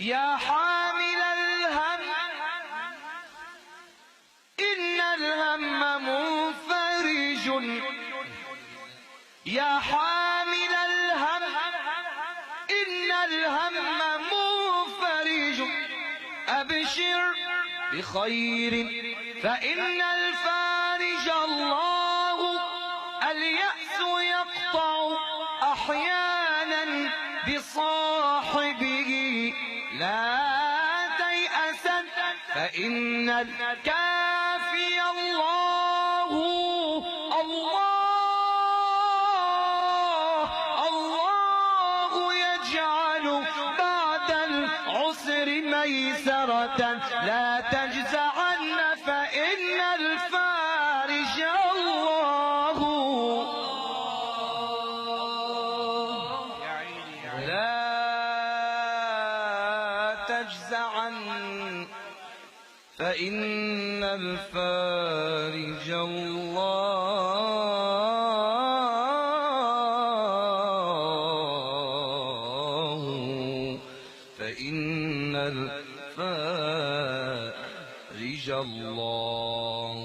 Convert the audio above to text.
يا حامل الهم إن الهم منفرج، يا حامل الهم إن الهم منفرج، أبشر بخير فإن الفارج الله. اليأس يقطع أحيانا بصاحبه، لا تيأسا فإن الكافي الله. الله يجعل بعد العسر ميسرة، لا تجزعن فإن الفارج الله. لا تجزعن فإن الفارج الله، فإن الفارج الله.